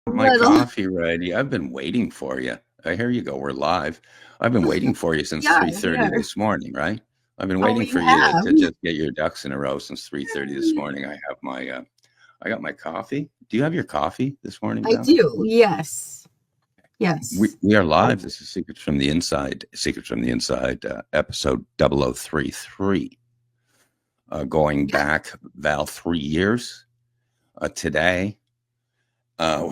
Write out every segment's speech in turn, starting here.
My Little. coffee ready. I've been waiting for you. Here you go. We're live. I've been waiting for you since Yeah, 3:30 here. this morning, right? I've been Oh, waiting for you you to, have. to just get your ducks in a row since 3:30 this morning. I got my coffee. Do you have your coffee this morning, I Val? do. Yes. We Yes. we are live. This is Secrets from the Inside. Secrets from the Inside, episode 0033. Going Yeah. back, Val, 3 years. Today, uh,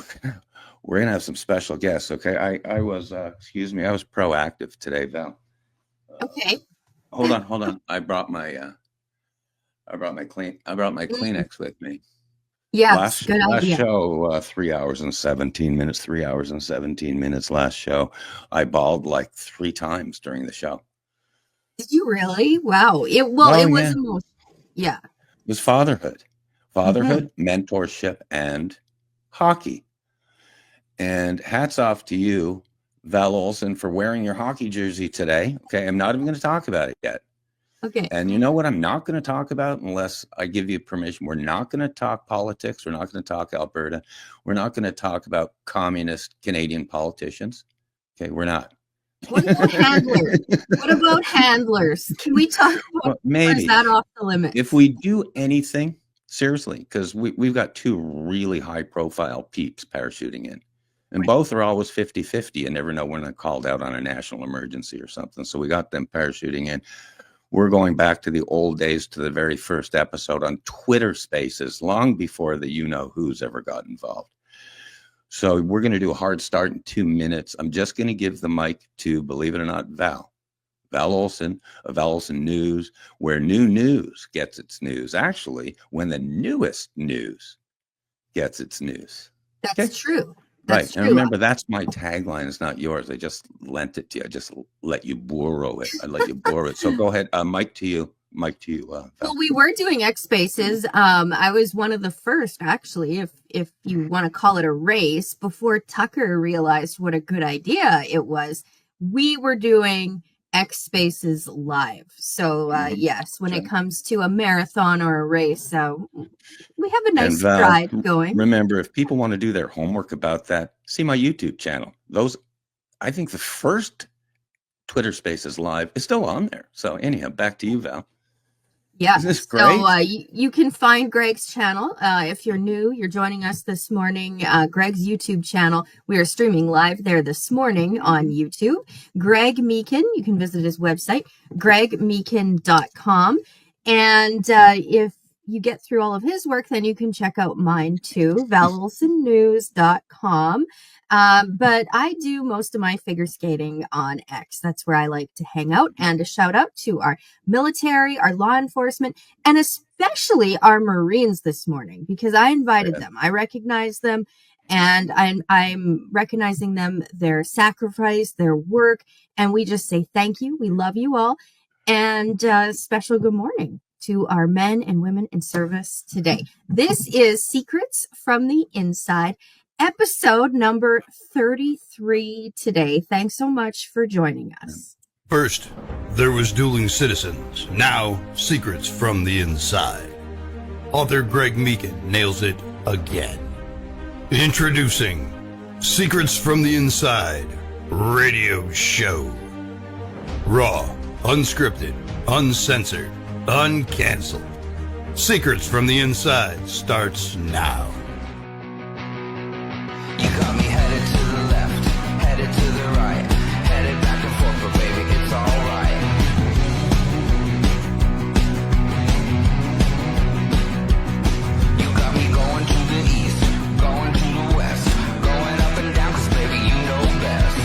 we're gonna have some special guests. Okay, I was excuse me, I was proactive today, Val. Okay. Hold on. I brought my Mm, Kleenex with me. yes. Last Good last idea. show, 3 hours and 17 minutes. 3 hours and 17 minutes. Last show, I bawled like three times during the show. Did you really? Wow. It Oh was yeah, emotional. Yeah. it was fatherhood, Hmm. mentorship, and hockey. And hats off to you, Val Olson, for wearing your hockey jersey today. Okay, I'm not even going to talk about it yet. Okay. And you know what I'm not going to talk about unless I give you permission? We're not going to talk politics. We're not going to talk Alberta. We're not going to talk about communist Canadian politicians. Okay, we're not. What about handlers? What about handlers? Can we talk about, Well, or is maybe that off the if limits? we do anything, seriously, because we've got two really high profile peeps parachuting in. And Right. both are always 50-50. You never know when they're called out on a national emergency or something. So we got them parachuting in. We're going back to the old days, to the very first episode on Twitter Spaces, long before the you know who's ever got involved. So we're going to do a hard start in 2 minutes. I'm just going to give the mic to, believe it or not, Val Olson of Val Olson News, where new news gets its news. Actually, when the newest news gets its news. That's Okay. true. Right. That's And true. remember, that's my tagline. It's not yours. I just lent it to you. I just let you borrow it. I let you borrow it. So go ahead. Mike to you. Mike to you, Well, Val. we were doing X Spaces. I was one of the first, actually, if you want to call it a race, before Tucker realized what a good idea it was. We were doing X Spaces live. So Mhm. yes, when it Okay. comes to a marathon or a race, we have a And nice Val, stride going. remember, if people want to do their homework about that, see my YouTube channel. I think the first Twitter Spaces live is still on there. So anyhow, back to you, Val. Yeah. Isn't this So great? you can find Greg's channel. If you're new, you're joining us this morning. Greg's YouTube channel. We are streaming live there this morning on YouTube. Greg Meakin. You can visit his website, gregmeakin.com. And if you get through all of his work, then you can check out mine too, valolsonnews.com. But I do most of my figure skating on X. That's where I like to hang out. And a shout out to our military, our law enforcement, and especially our Marines this morning because I invited them. I recognize them and I'm recognizing them, their sacrifice, their work. And we just say thank you. We love you all. And special good morning to our men and women in service today. This is Secrets from the Inside, episode number 33 today. Thanks so much for joining us. First, there was Dueling Citizens, now Secrets from the Inside. Author Greg Meakin nails it again. Introducing Secrets from the Inside Radio Show. Raw, unscripted, uncensored, uncanceled. Secrets from the Inside starts now. You got me headed to the left, headed to the right, headed back and forth, but baby, it's alright. You got me going to the east, going to the west, going up and down, 'cause baby, you know best.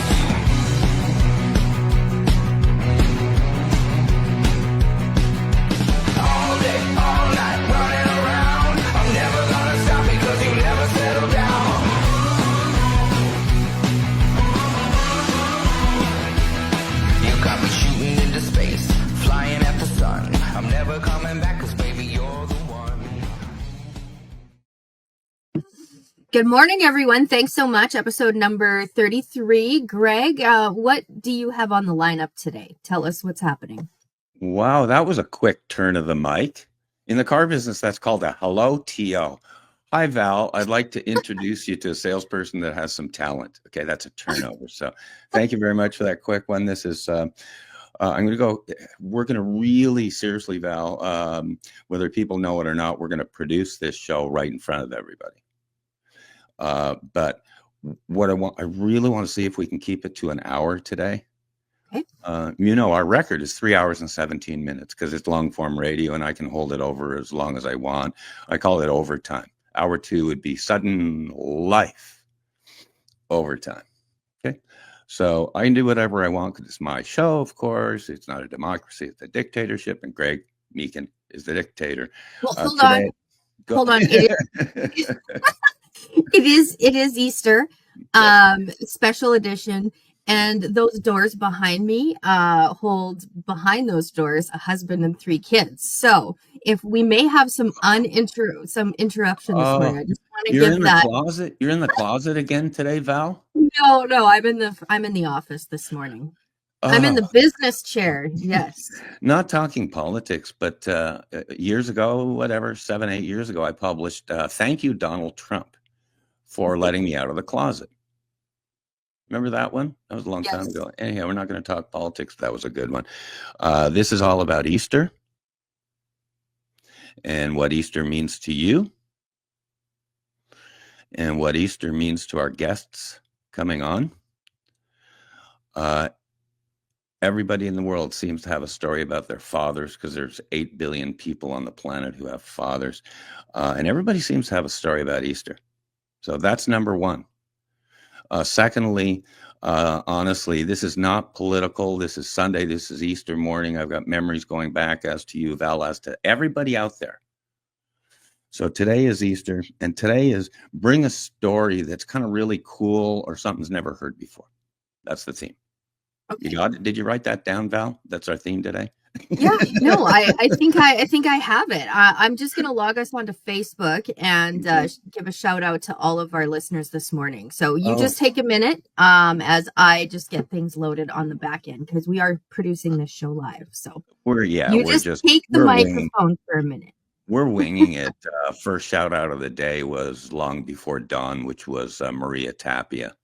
All day, all night, running around, I'm never gonna stop because you never settle down. You got me shooting into space, flying at the sun. I'm never coming back 'cause baby, you're the one. Good morning, everyone. Thanks so much. Episode number 33. Greg, what do you have on the lineup today? Tell us what's happening. Wow, that was a quick turn of the mic. In the car business, that's called a hello TO. Hi, Val. I'd like to introduce you to a salesperson that has some talent. Okay, that's a turnover. So thank you very much for that quick one. This is, I'm going to go, we're going to really seriously, Val, whether people know it or not, we're going to produce this show right in front of everybody. But what I really want to see if we can keep it to an hour today. Okay. Our record is 3 hours and 17 minutes because it's long form radio and I can hold it over as long as I want. I call it overtime. Hour 2 would be sudden life overtime. Okay. So I can do whatever I want because it's my show, of course. It's not a democracy, it's a dictatorship. And Greg Meakin is the dictator. Well, hold on. Hold on. It is Easter, special edition. And those doors behind me hold behind those doors a husband and 3 kids. So if we may have some interruption this morning, I just want to give that. Closet. You're in the closet again today, Val? No, I'm in the office this morning. I'm in the business chair. Yes. Not talking politics, but years ago, whatever, 7, 8 years ago, I published "Thank You, Donald Trump, for letting me out of the closet." Remember that one? That was a long time ago. Anyhow, we're not going to talk politics. That was a good one. This is all about Easter and what Easter means to you and what Easter means to our guests coming on. Everybody in the world seems to have a story about their fathers because there's 8 billion people on the planet who have fathers. And everybody seems to have a story about Easter. So that's number one. Secondly, honestly, this is not political. This is Sunday. This is Easter morning. I've got memories going back as to you, Val, as to everybody out there. So today is Easter, and today is bring a story that's kind of really cool or something's never heard before. That's the theme. Okay. You got it? Did you write that down, Val? That's our theme today. Yeah, no, I think I have it. I'm just going to log us onto Facebook and give a shout out to all of our listeners this morning. So you just take a minute as I just get things loaded on the back end because we are producing this show live. So we're just take the microphone for a minute. We're winging it. First shout out of the day was long before dawn, which was Maria Tapia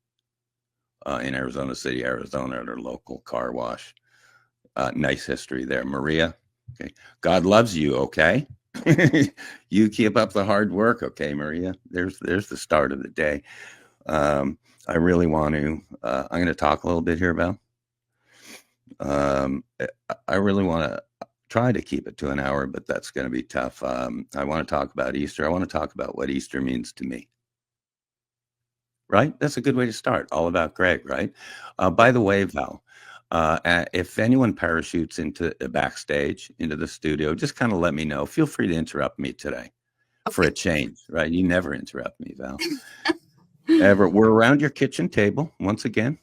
in Arizona City, Arizona, at her local car wash. Nice history there, Maria. Okay, God loves you. Okay, you keep up the hard work. Okay, Maria. There's the start of the day. I really want to. I'm going to talk a little bit here about. I really want to try to keep it to an hour, but that's going to be tough. I want to talk about Easter. I want to talk about what Easter means to me. Right? That's a good way to start. All about Greg. Right? By the way, Val. If anyone parachutes into backstage, into the studio, just kind of let me know. Feel free to interrupt me today for a change, right? You never interrupt me, Val. Ever. We're around your kitchen table once again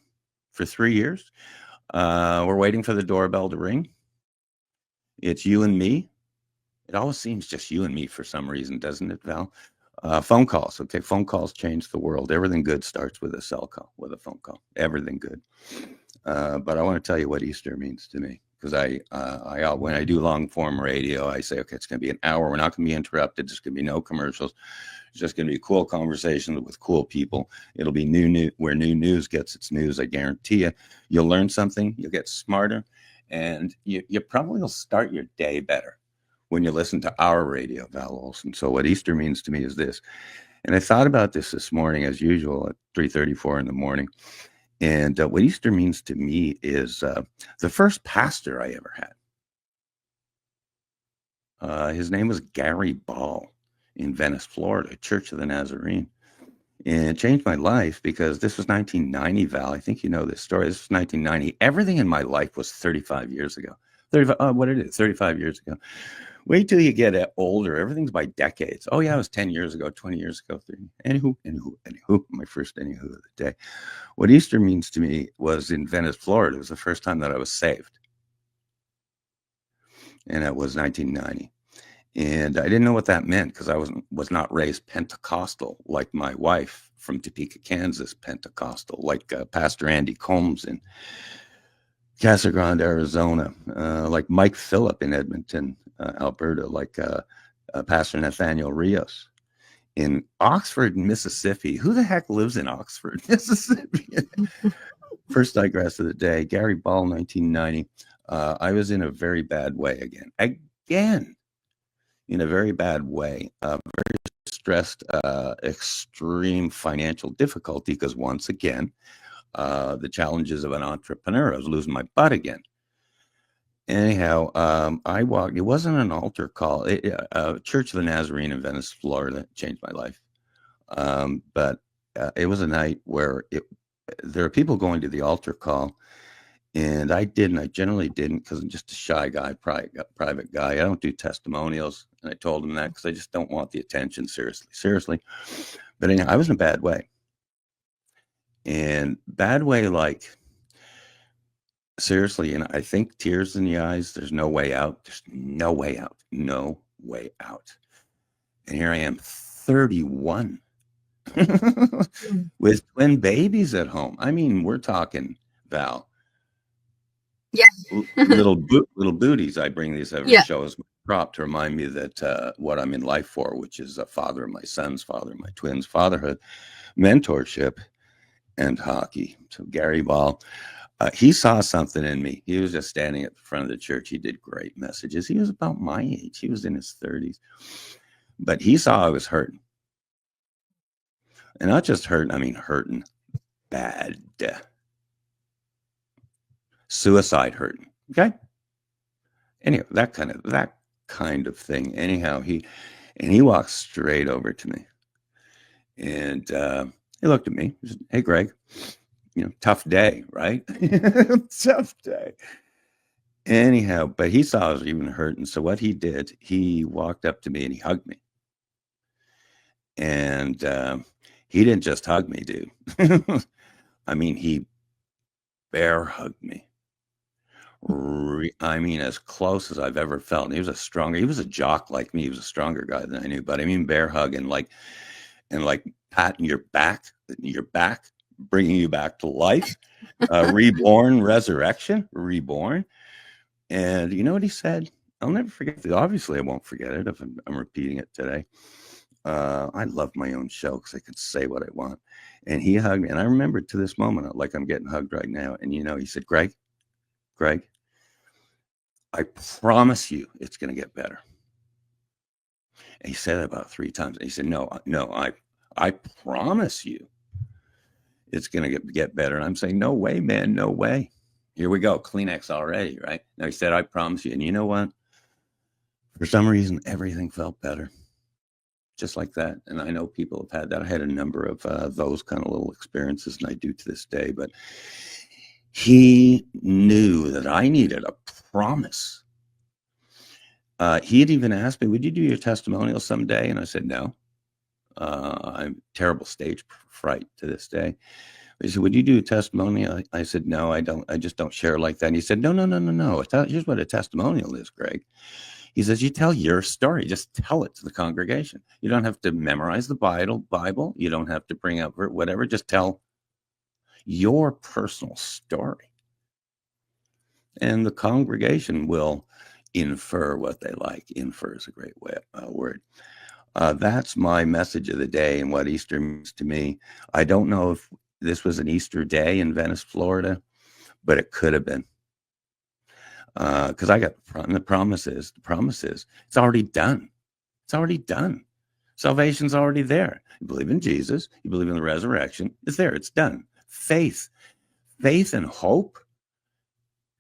for 3 years. We're waiting for the doorbell to ring. It's you and me. It always seems just you and me for some reason, doesn't it, Val? Phone calls. Okay. Phone calls change the world. Everything good starts with a cell call, with a phone call. Everything good. But I want to tell you what Easter means to me because I when I do long form radio, I say, okay, it's going to be an hour. We're not going to be interrupted. There's going to be no commercials. It's just going to be cool conversations with cool people. It'll be new where new news gets its news. I guarantee you, you'll learn something. You'll get smarter, and you probably will start your day better when you listen to our radio, Val Olson. So what Easter means to me is this, and I thought about this morning as usual at 3:34 in the morning. And what Easter means to me is the first pastor I ever had. His name was Gary Ball in Venice, Florida, Church of the Nazarene. And it changed my life because this was 1990, Val. I think you know this story. This was 1990. Everything in my life was 35 years ago. 35 years ago. Wait till you get older. Everything's by decades. Oh, yeah, it was 10 years ago, 20 years ago. 30. Anywho, my first anywho of the day. What Easter means to me was in Venice, Florida. It was the first time that I was saved. And it was 1990. And I didn't know what that meant because I was not raised Pentecostal like my wife from Topeka, Kansas, Pentecostal, like Pastor Andy Combs in Casa Grande, Arizona, like Mike Phillip in Edmonton, Alberta, like Pastor Nathaniel Rios in Oxford, Mississippi. Who the heck lives in Oxford, Mississippi? First digress of the day, Gary Ball, 1990. I was in a very bad way again, in a very bad way, very stressed, extreme financial difficulty, because once again, the challenges of an entrepreneur, I was losing my butt again. Anyhow, I walked, it wasn't an altar call, Church of the Nazarene in Venice, Florida, changed my life. But it was a night where there are people going to the altar call, and I generally didn't, because I'm just a shy guy, private guy. I don't do testimonials, and I told him that because I just don't want the attention, seriously. But anyhow, I was in a bad way. And bad way, like, seriously, and I think tears in the eyes, there's no way out. There's no way out. No way out. And here I am, 31. With twin babies at home. I mean, we're talking, Val. Yeah. little booties. I bring these every Yeah. show as my prop to remind me that what I'm in life for, which is a father of my son's father, my twins' fatherhood, mentorship, and hockey. So Gary Ball, he saw something in me. He was just standing at the front of the church. He did great messages. He was about my age. He was in his 30s. But he saw I was hurting. And not just hurting, I mean hurting bad. Suicide hurting. Okay? Anyway, that kind of thing. Anyhow, he walked straight over to me. And he looked at me. He said, "Hey, Greg, tough day, right?" Tough day. Anyhow, but he saw I was even hurting. So what he did, he walked up to me and he hugged me. And he didn't just hug me, dude. I mean, he bear hugged me. I mean, as close as I've ever felt. And he was a jock like me. He was a stronger guy than I knew. But I mean, bear hug and like patting your back, bringing you back to life, reborn, resurrection, reborn. And you know what he said? I'll never forget it. Obviously, I won't forget it if I'm repeating it today. I love my own show because I can say what I want. And he hugged me. And I remember to this moment, like I'm getting hugged right now. And he said, Greg, I promise you it's going to get better. And he said it about 3 times. And he said, no, I promise you it's going to get better. And I'm saying, no way, man, no way. Here we go. Kleenex already, right? Now he said, I promise you. And you know what? For some reason, everything felt better. Just like that. And I know people have had that. I had a number of those kind of little experiences, and I do to this day. But he knew that I needed a promise. He had even asked me, would you do your testimonial someday? And I said, no. I'm terrible stage fright to this day. He said, would you do a testimonial? I said, no, I don't. I just don't share like that. And he said, no. Here's what a testimonial is, Greg. He says, you tell your story. Just tell it to the congregation. You don't have to memorize the Bible. You don't have to bring up whatever. Just tell your personal story. And the congregation will infer what they like. Infer is a great word. That's my message of the day and what Easter means to me. I don't know if this was an Easter day in Venice, Florida, but it could have been. Because I got the promise is it's already done. It's already done. Salvation's already there. You believe in Jesus. You believe in the resurrection. It's there. It's done. Faith and hope.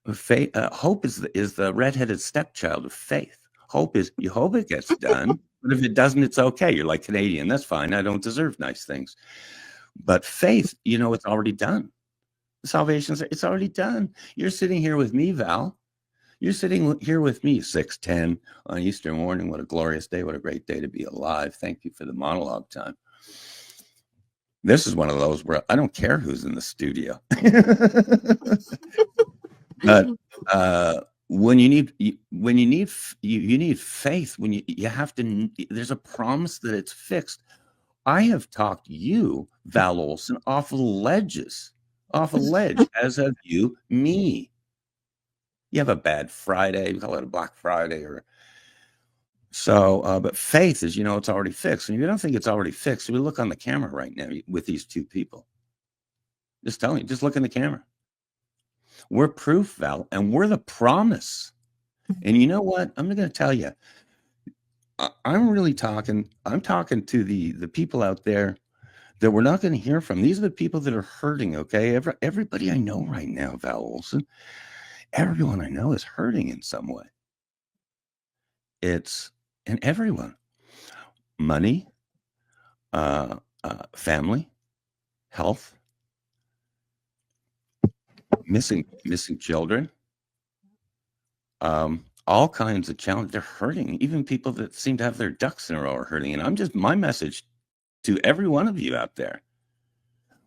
Hope is the redheaded stepchild of faith. Hope is you hope it gets done, but if it doesn't, it's okay. You're like Canadian. That's fine. I don't deserve nice things. But faith, it's already done. It's already done. You're sitting here with me, Val. You're sitting here with me, 6:10 on Easter morning. What a glorious day. What a great day to be alive. Thank you for the monologue time. This is one of those where I don't care who's in the studio. But when you need faith, when you have to, there's a promise that it's fixed. I have talked you, Val Olson, off a ledge, as have you, me. You have a bad Friday, we call it a Black Friday, or So, but faith is, it's already fixed. And if you don't think it's already fixed, we look on the camera right now with these two people. Just telling you, just look in the camera. We're proof, Val, and we're the promise. And you know what? I'm going to tell you, I'm talking to the people out there that we're not going to hear from. These are the people that are hurting, okay? Everybody I know right now, Val Olson, everyone I know is hurting in some way. And everyone, money, family, health, missing children, all kinds of challenges. They're hurting. Even people that seem to have their ducks in a row are hurting. And my message to every one of you out there,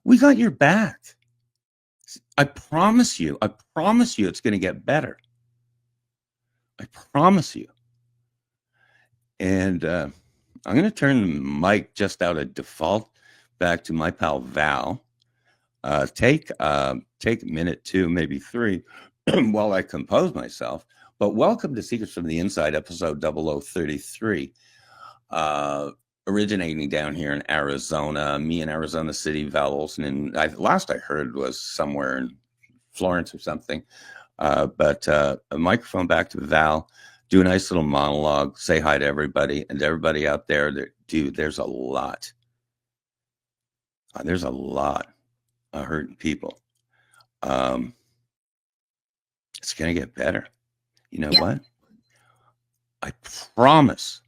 we got your back. I promise you it's going to get better. I promise you. And I'm going to turn the mic just out of default back to my pal Val. Take a minute, 2, maybe 3, while I compose myself. But welcome to Secrets from the Inside, episode 0033, originating down here in Arizona. Me in Arizona City, Val Olson, and last I heard was somewhere in Florence or something. But a microphone back to Val. Do a nice little monologue. Say hi to everybody, and everybody out there. Dude, there's a lot. There's a lot of hurting people. It's gonna get better. You know what? I promise.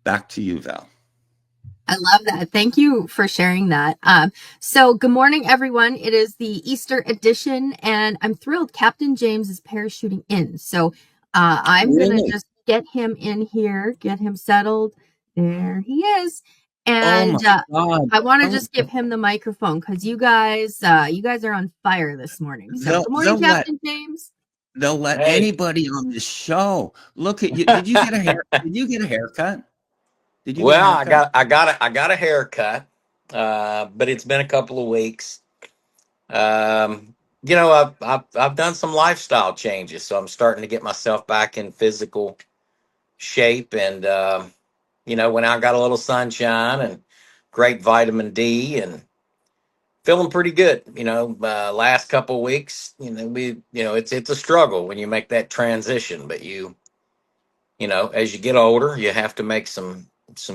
Back to you, Val. I love that. Thank you for sharing that. So good morning, everyone. It is the Easter edition, and I'm thrilled Captain James is parachuting in. So I'm going to just get him in here, get him settled. There he is. And I want to just give him the microphone because you guys are on fire this morning. So good morning, Captain James. They'll let anybody on the show. Look at you. Did you get a haircut? Did you get a haircut? I got a haircut, but it's been a couple of weeks. I've done some lifestyle changes, so I'm starting to get myself back in physical shape, and when I got a little sunshine and great vitamin D, and feeling pretty good. Last couple of weeks, it's a struggle when you make that transition, but as you get older, you have to make some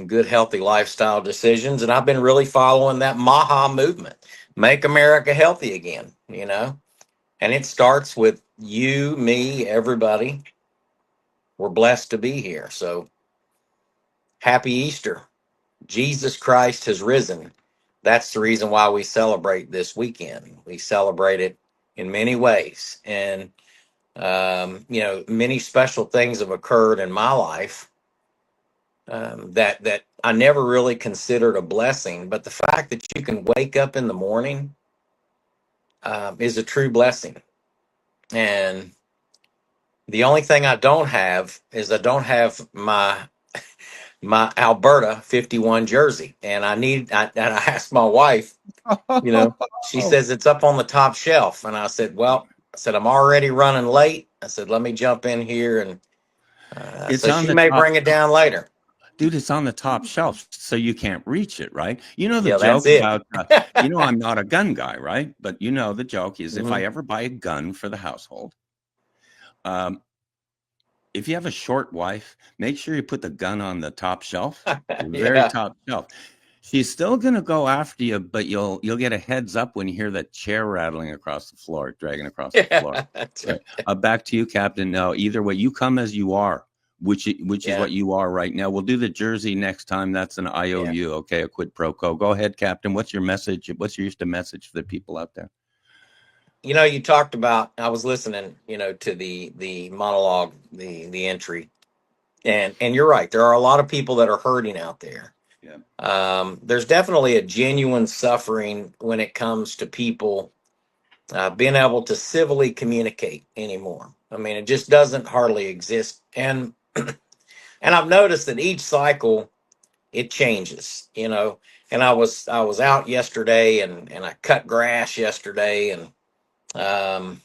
good, healthy lifestyle decisions. And I've been really following that MAHA movement, Make America Healthy Again, and it starts with you, me, everybody. We're blessed to be here. So happy Easter. Jesus Christ has risen. That's the reason why we celebrate this weekend. We celebrate it in many ways. And, many special things have occurred in my life that I never really considered a blessing. But the fact that you can wake up in the morning is a true blessing. And the only thing I don't have is I don't have my Alberta 51 jersey. And I asked my wife, she says it's up on the top shelf. And I said, I'm already running late. I said, let me jump in here. And so she may bring it down later. Dude, it's on the top shelf, so you can't reach it, right? You know the joke about, I'm not a gun guy, right? But the joke is if I ever buy a gun for the household, if you have a short wife, make sure you put the gun on the top shelf, the very top shelf. She's still gonna go after you, but you'll get a heads up when you hear that chair rattling across the floor, dragging across the floor. That's right. Back to you, Captain. No, either way, you come as you are. Which is what you are right now. We'll do the jersey next time. That's an IOU, okay, a quid pro quo. Go ahead, Captain. What's your message? What's your Easter message for the people out there? You talked about, I was listening, to the monologue, the entry. And you're right. There are a lot of people that are hurting out there. Yeah. There's definitely a genuine suffering when it comes to people being able to civilly communicate anymore. I mean, it just doesn't hardly exist. And I've noticed that each cycle it changes, And I was out yesterday and I cut grass yesterday, and I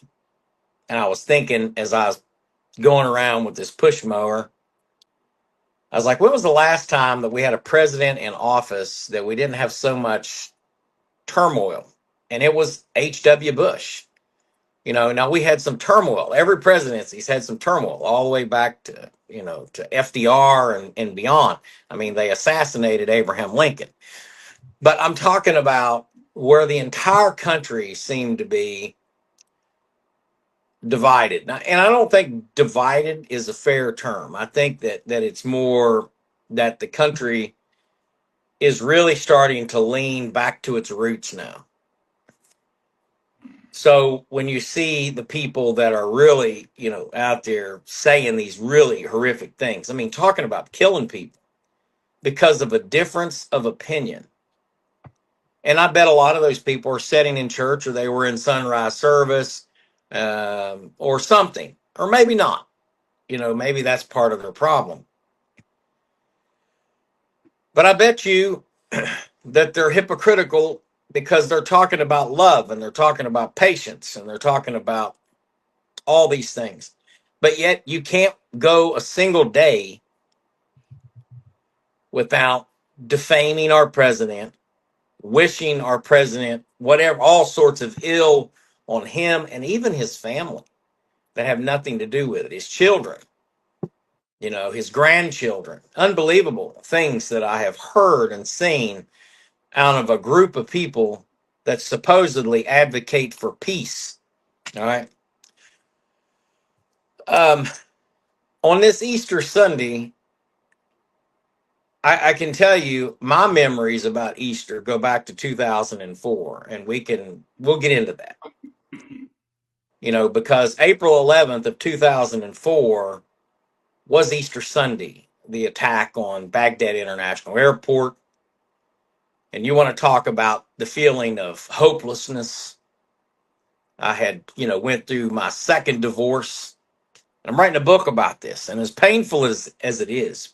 was thinking as I was going around with this push mower, I was like, when was the last time that we had a president in office that we didn't have so much turmoil? And it was H.W. Bush. Now we had some turmoil. Every presidency's had some turmoil all the way back to, to FDR and beyond. I mean, they assassinated Abraham Lincoln. But I'm talking about where the entire country seemed to be divided. And I don't think divided is a fair term. I think that it's more that the country is really starting to lean back to its roots now. So when you see the people that are really, out there saying these really horrific things, I mean, talking about killing people because of a difference of opinion. And I bet a lot of those people are sitting in church, or they were in sunrise service, or something, or maybe not. Maybe that's part of their problem. But I bet you that they're hypocritical because they're talking about love, and they're talking about patience, and they're talking about all these things. But yet you can't go a single day without defaming our president, wishing our president whatever, all sorts of ill on him and even his family that have nothing to do with it, his children, his grandchildren. Unbelievable things that I have heard and seen out of a group of people that supposedly advocate for peace. All right. On this Easter Sunday, I can tell you my memories about Easter go back to 2004, and we'll get into that. Because April 11th of 2004 was Easter Sunday, the attack on Baghdad International Airport. And you want to talk about the feeling of hopelessness. I had, went through my second divorce. I'm writing a book about this, and as painful as it is,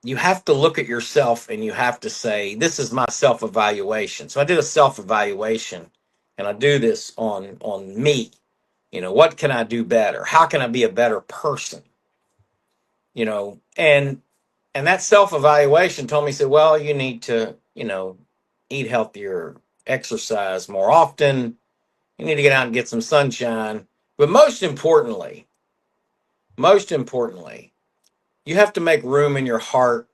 you have to look at yourself and you have to say, this is my self-evaluation. So I did a self-evaluation, and I do this on me. What can I do better? How can I be a better person? And that self-evaluation told me, said, well, you need to, eat healthier, exercise more often. You need to get out and get some sunshine. But most importantly, you have to make room in your heart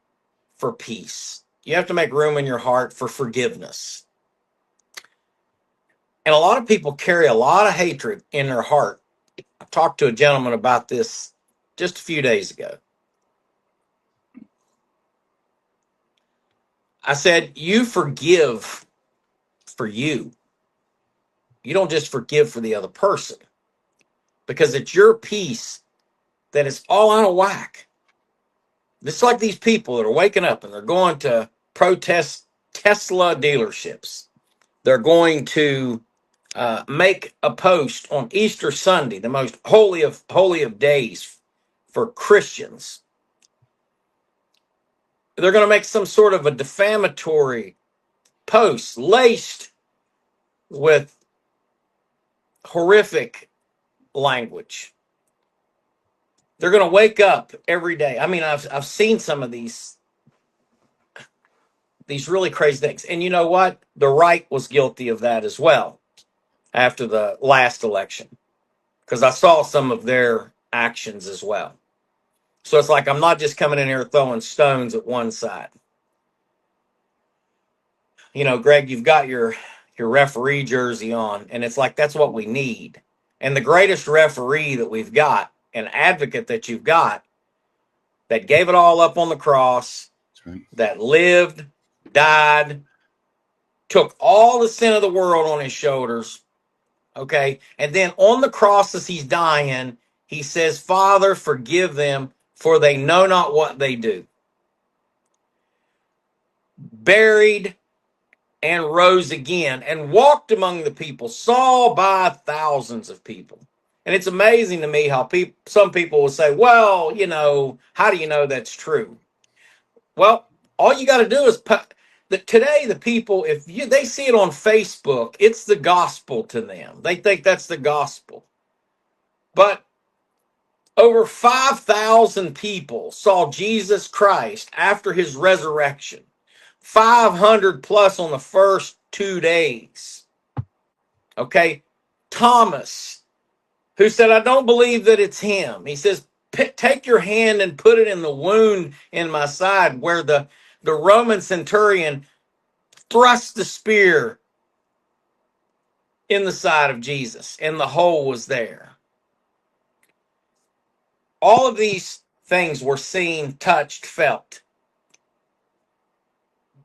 for peace. You have to make room in your heart for forgiveness. And a lot of people carry a lot of hatred in their heart. I talked to a gentleman about this just a few days ago. I said, you forgive for you. You don't just forgive for the other person, because it's your peace that is all out of whack. It's like these people that are waking up and they're going to protest Tesla dealerships. They're going to make a post on Easter Sunday, the most holy of days for Christians. They're going to make some sort of a defamatory post laced with horrific language. They're going to wake up every day. I mean, I've seen some of these really crazy things. And you know what? The right was guilty of that as well after the last election, because I saw some of their actions as well. So it's like, I'm not just coming in here throwing stones at one side. Greg, you've got your referee jersey on, and it's like, that's what we need. And the greatest referee that we've got, an advocate that you've got, that gave it all up on the cross, right, that lived, died, took all the sin of the world on his shoulders, okay? And then on the cross as he's dying, he says, Father, forgive them, for they know not what they do. Buried and rose again and walked among the people, saw by thousands of people. And it's amazing to me how some people will say, well, how do you know that's true? Well, all you got to do is today the people, if they see it on Facebook, it's the gospel to them. They think that's the gospel. But Over 5,000 people saw Jesus Christ after his resurrection. 500 plus on the first 2 days. Okay. Thomas, who said, I don't believe that it's him. He says, take your hand and put it in the wound in my side where the Roman centurion thrust the spear in the side of Jesus, and the hole was there. All of these things were seen, touched, felt.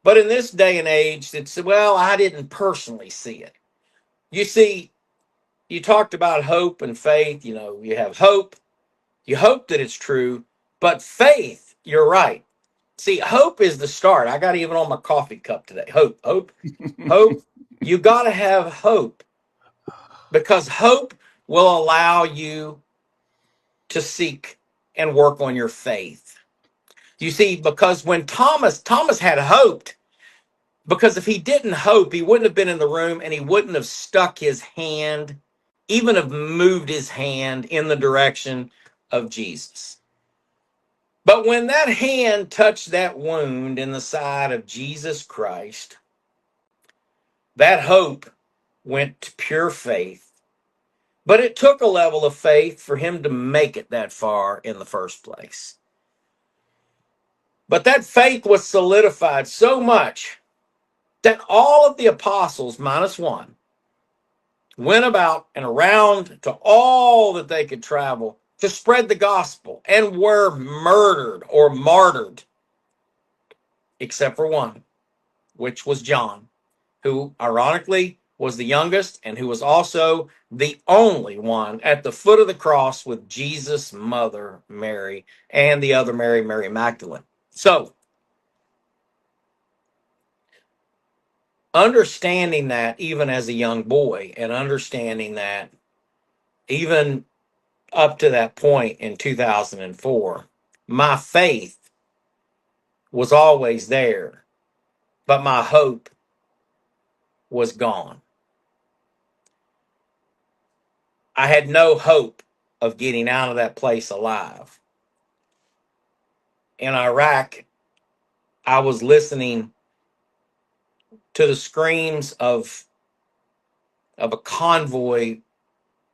But in this day and age, it's, well, I didn't personally see it. You see, you talked about hope and faith. You know, you have hope. You hope that it's true, but faith, you're right. See, hope is the start. I got even on my coffee cup today. Hope, hope, hope. You got to have hope, because hope will allow you to seek and work on your faith. You see, because when Thomas had hoped, because if he didn't hope, he wouldn't have been in the room, and he wouldn't have stuck his hand, even have moved his hand in the direction of Jesus. But when that hand touched that wound in the side of Jesus Christ, that hope went to pure faith. But it took a level of faith for him to make it that far in the first place. But that faith was solidified so much that all of the apostles, minus one, went about and around to all that they could travel to spread the gospel, and were murdered or martyred, except for one, which was John, who ironically was the youngest and who was also the only one at the foot of the cross with Jesus' mother, Mary, and the other Mary, Mary Magdalene. So, understanding that even as a young boy, and understanding that even up to that point in 2004, my faith was always there, but my hope was gone. I had no hope of getting out of that place alive. In Iraq, I was listening to the screams of a convoy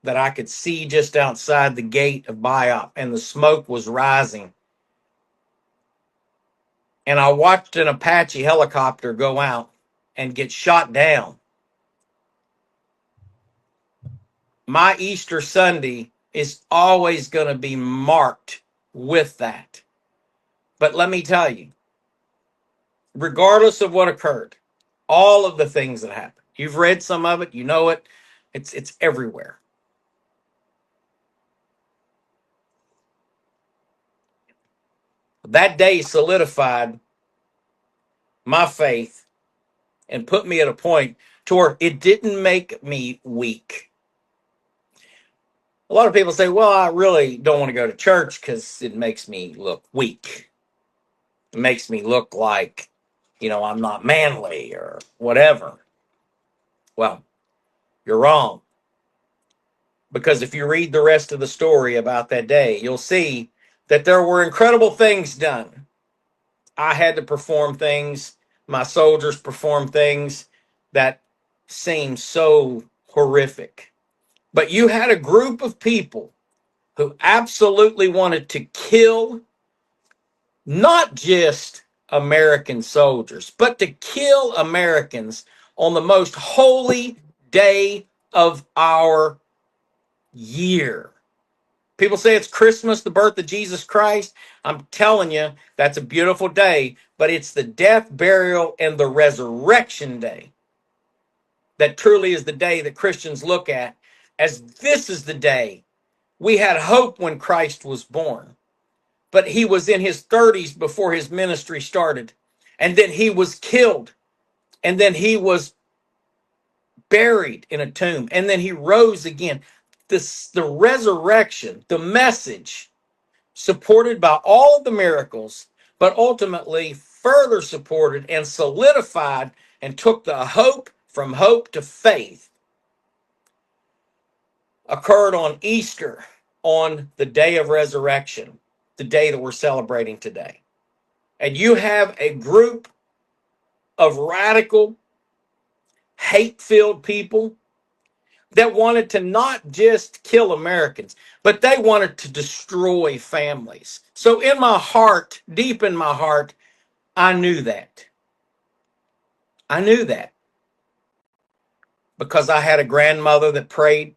that I could see just outside the gate of Biop, and the smoke was rising. And I watched an Apache helicopter go out and get shot down. My Easter Sunday is always going to be marked with that. But let me tell you, regardless of what occurred, all of the things that happened, you've read some of it, you know it, it's everywhere. That day solidified my faith and put me at a point to where it didn't make me weak. A lot of people say, well, I really don't want to go to church because it makes me look weak. It makes me look like, I'm not manly or whatever. Well, you're wrong. Because if you read the rest of the story about that day, you'll see that there were incredible things done. I had to perform things. My soldiers performed things that seemed so horrific. But you had a group of people who absolutely wanted to kill not just American soldiers, but to kill Americans on the most holy day of our year. People say it's Christmas, the birth of Jesus Christ. I'm telling you, that's a beautiful day, but it's the death, burial, and the resurrection day that truly is the day that Christians look at as this is the day. We had hope when Christ was born, but he was in his 30s before his ministry started. And then he was killed. And then he was buried in a tomb. And then he rose again. The resurrection, the message, supported by all of the miracles, but ultimately further supported and solidified and took the hope from hope to faith, occurred on Easter on the day of resurrection, the day that we're celebrating today, and you have a group of radical, hate-filled people that wanted to not just kill Americans, but they wanted to destroy families. So in my heart, deep in my heart, I knew that. I knew that because I had a grandmother that prayed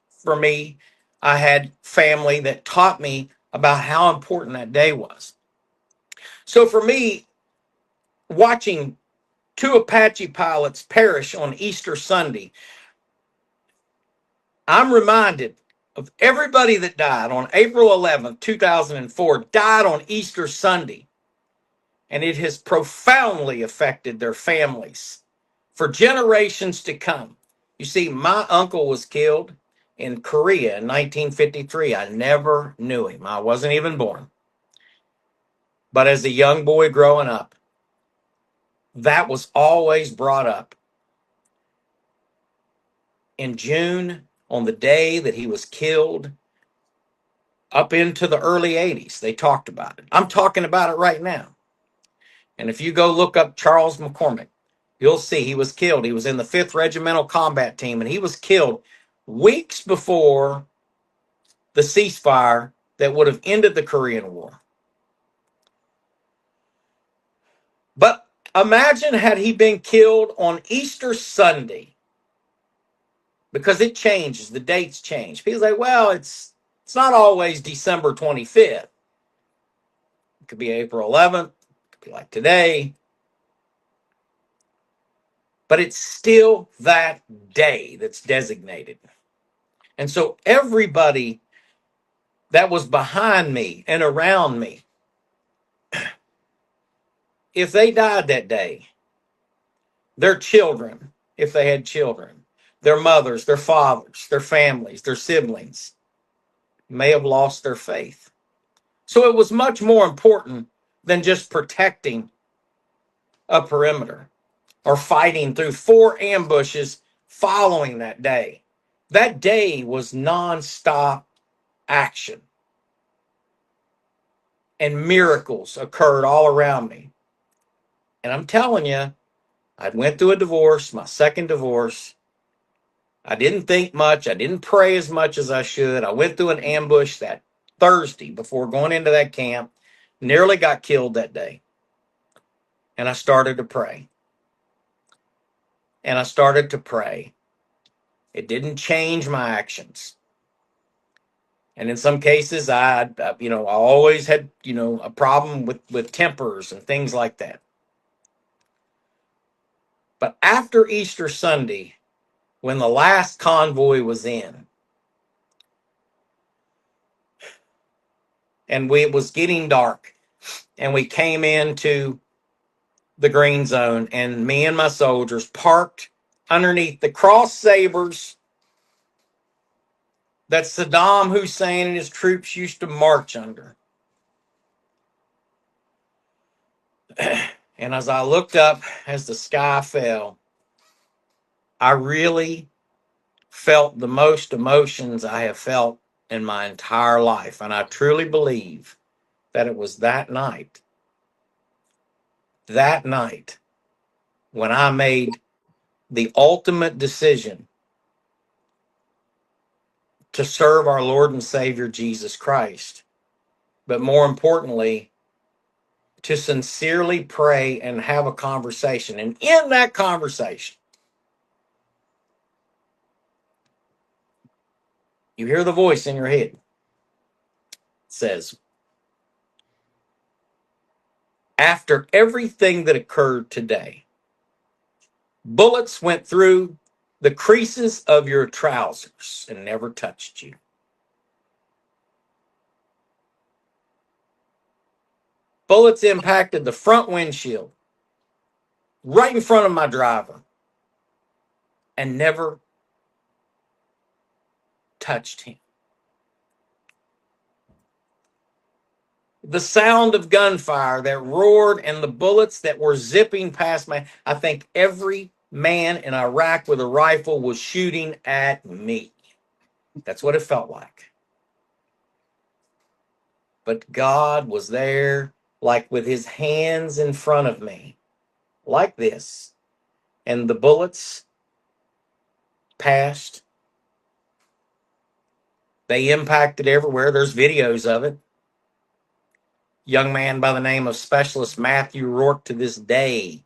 for me. I had family that taught me about how important that day was. So for me, watching two Apache pilots perish on Easter Sunday, I'm reminded of everybody that died on April 11th, 2004, died on Easter Sunday. And it has profoundly affected their families for generations to come. You see, my uncle was killed in Korea in 1953. I never knew him. I wasn't even born. But as a young boy growing up, that was always brought up. In June, on the day that he was killed, up into the early 80s, they talked about it. I'm talking about it right now. And if you go look up Charles McCormick, you'll see he was killed. He was in the 5th Regimental Combat Team, and he was killed weeks before the ceasefire that would have ended the Korean War. But imagine had he been killed on Easter Sunday, because it changes, the dates change. People say, well, it's not always December 25th. It could be April 11th, it could be like today. But it's still that day that's designated. And so everybody that was behind me and around me, if they died that day, their children, if they had children, their mothers, their fathers, their families, their siblings, may have lost their faith. So it was much more important than just protecting a perimeter or fighting through 4 ambushes following that day. That day was nonstop action. And miracles occurred all around me. And I'm telling you, I went through a divorce, my second divorce. I didn't think much. I didn't pray as much as I should. I went through an ambush that Thursday before going into that camp. Nearly got killed that day. And I started to pray. And I started to pray. It didn't change my actions. And in some cases, I always had, a problem with tempers and things like that. But after Easter Sunday, when the last convoy was in, and it was getting dark, and we came into the green zone, and me and my soldiers parked underneath the cross sabers that Saddam Hussein and his troops used to march under. And as I looked up as the sky fell, I really felt the most emotions I have felt in my entire life. And I truly believe that it was that night, when I made the ultimate decision to serve our Lord and Savior Jesus Christ, but more importantly, to sincerely pray and have a conversation. And in that conversation, you hear the voice in your head. It says, after everything that occurred today, bullets went through the creases of your trousers and never touched you. Bullets impacted the front windshield right in front of my driver and never touched him. The sound of gunfire that roared and the bullets that were zipping past I think every man in Iraq with a rifle was shooting at me. That's what it felt like. But God was there, like with his hands in front of me, like this. And the bullets passed. They impacted everywhere. There's videos of it. Young man by the name of Specialist Matthew Rourke to this day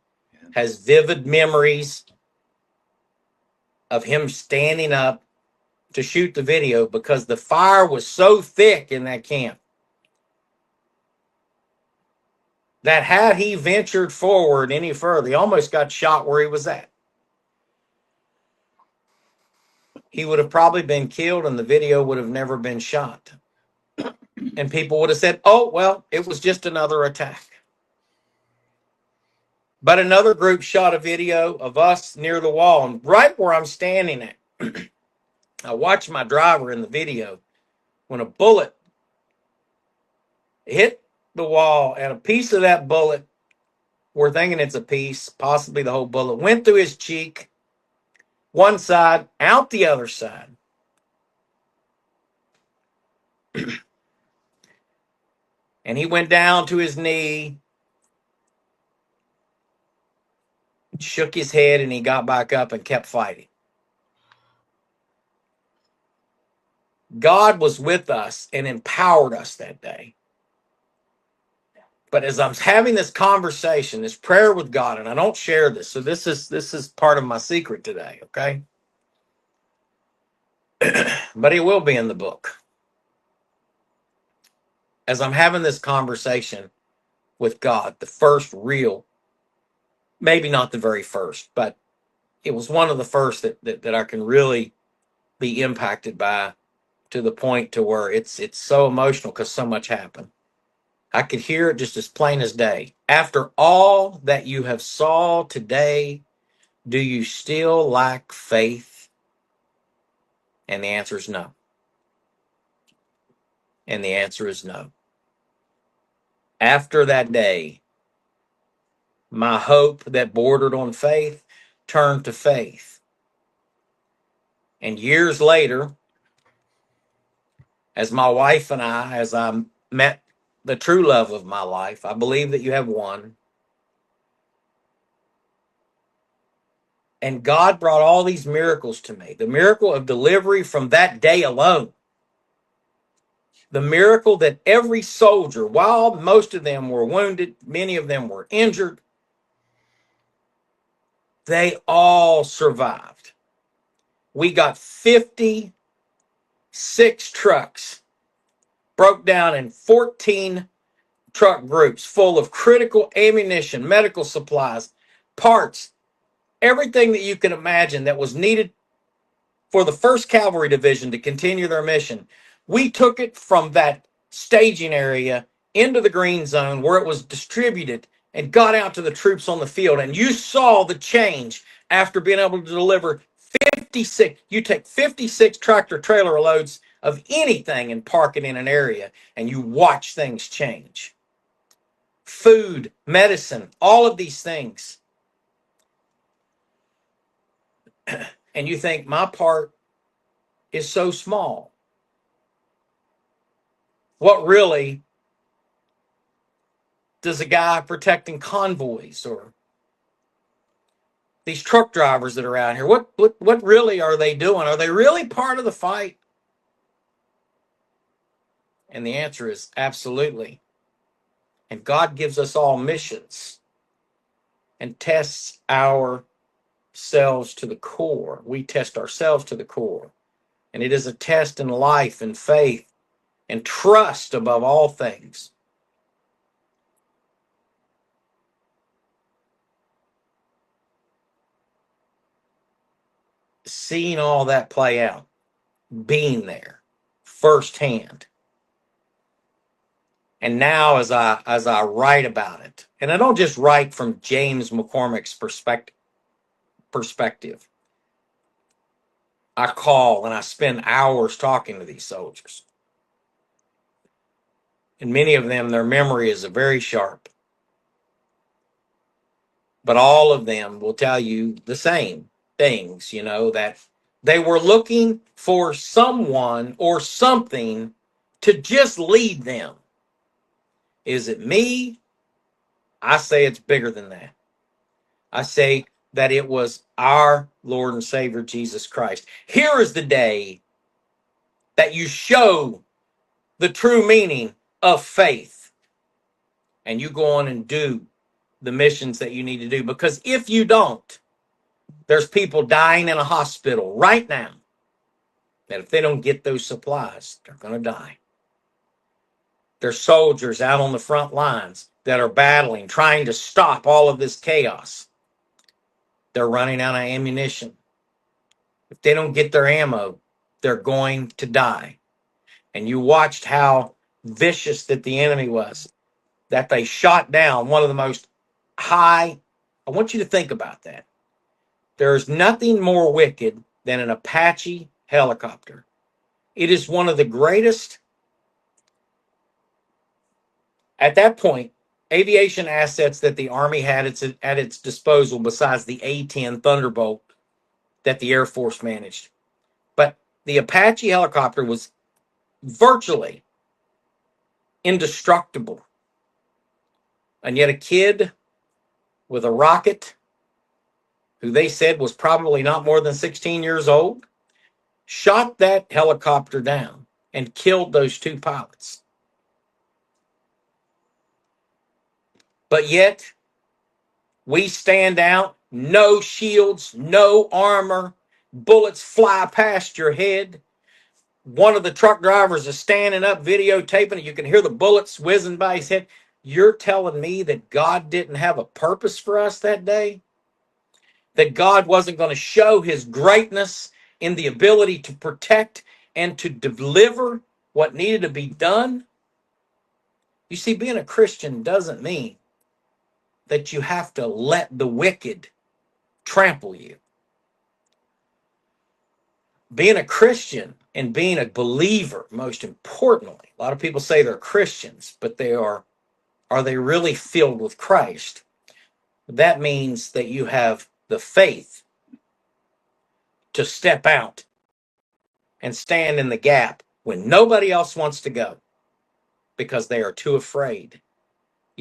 has vivid memories of him standing up to shoot the video because the fire was so thick in that camp that had he ventured forward any further, he almost got shot where he was at. He would have probably been killed and the video would have never been shot. And people would have said, oh, well, it was just another attack. But another group shot a video of us near the wall, and right where I'm standing at, I watched my driver in the video. When a bullet hit the wall and a piece of that bullet, we're thinking it's a piece, possibly the whole bullet, went through his cheek, one side, out the other side. And he went down to his knee, shook his head, and he got back up and kept fighting. God was with us and empowered us that day. But as I'm having this conversation, this prayer with God, and I don't share this, so this is part of my secret today, okay? But it will be in the book. As I'm having this conversation with God, the first real, maybe not the very first, but it was one of the first that I can really be impacted by, to the point to where it's so emotional because so much happened. I could hear it just as plain as day. After all that you have saw today, do you still lack faith? And the answer is no. And the answer is no. After that day, my hope that bordered on faith turned to faith. And years later, as my wife and I, as I met the true love of my life, I believe that you have one. And God brought all these miracles to me. The miracle of delivery from that day alone. The miracle that every soldier, while most of them were wounded, many of them were injured, they all survived. We got 56 trucks, broke down in 14 truck groups full of critical ammunition, medical supplies, parts, everything that you can imagine that was needed for the 1st Cavalry Division to continue their mission. We took it from that staging area into the green zone where it was distributed and got out to the troops on the field. And you saw the change after being able to deliver 56. You take 56 tractor trailer loads of anything and park it in an area, and you watch things change. Food, medicine, all of these things. And you think my part is so small. What really does a guy protecting convoys or these truck drivers that are out here, what really are they doing? Are they really part of the fight? And the answer is absolutely. And God gives us all missions and tests ourselves to the core. We test ourselves to the core. And it is a test in life and faith and trust above all things. Seeing all that play out, being there firsthand. And now as I write about it, and I don't just write from James McCormick's perspective. I call and I spend hours talking to these soldiers. And many of them, their memory is very sharp. But all of them will tell you the same things, that They were looking for someone or something to just lead them. Is it me? I say it's bigger than that. I say that it was our Lord and Savior Jesus Christ. Here is the day that you show the true meaning of faith and you go on and do the missions that you need to do. Because if you don't, there's people dying in a hospital right now that if they don't get those supplies, they're going to die. There's soldiers out on the front lines that are battling, trying to stop all of this chaos. They're running out of ammunition. If they don't get their ammo, they're going to die. And you watched how vicious that the enemy was, that they shot down one of the most high. I want you to think about that. There's nothing more wicked than an Apache helicopter. It is one of the greatest, at that point, aviation assets that the Army had at its disposal besides the A-10 Thunderbolt that the Air Force managed. But the Apache helicopter was virtually indestructible. And yet a kid with a rocket, who they said was probably not more than 16 years old, shot that helicopter down and killed those two pilots. But yet, we stand out, no shields, no armor, bullets fly past your head. One of the truck drivers is standing up videotaping it. You can hear the bullets whizzing by his head. You're telling me that God didn't have a purpose for us that day? That God wasn't going to show his greatness in the ability to protect and to deliver what needed to be done? You see, being a Christian doesn't mean that you have to let the wicked trample you. Being a Christian and being a believer, most importantly, a lot of people say they're Christians, but are they really filled with Christ? That means that you have the faith to step out and stand in the gap when nobody else wants to go because they are too afraid.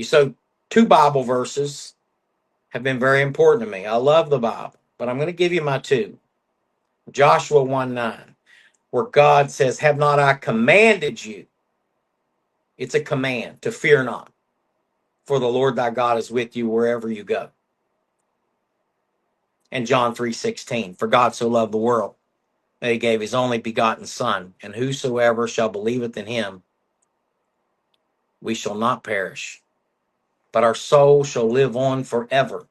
So 2 Bible verses have been very important to me. I love the Bible, but I'm going to give you my 2. Joshua 1:9, where God says, have not I commanded you? It's a command to fear not, for the Lord thy God is with you wherever you go. And John 3:16, for God so loved the world that he gave his only begotten Son, and whosoever shall believeth in him, we shall not perish, but our soul shall live on forever.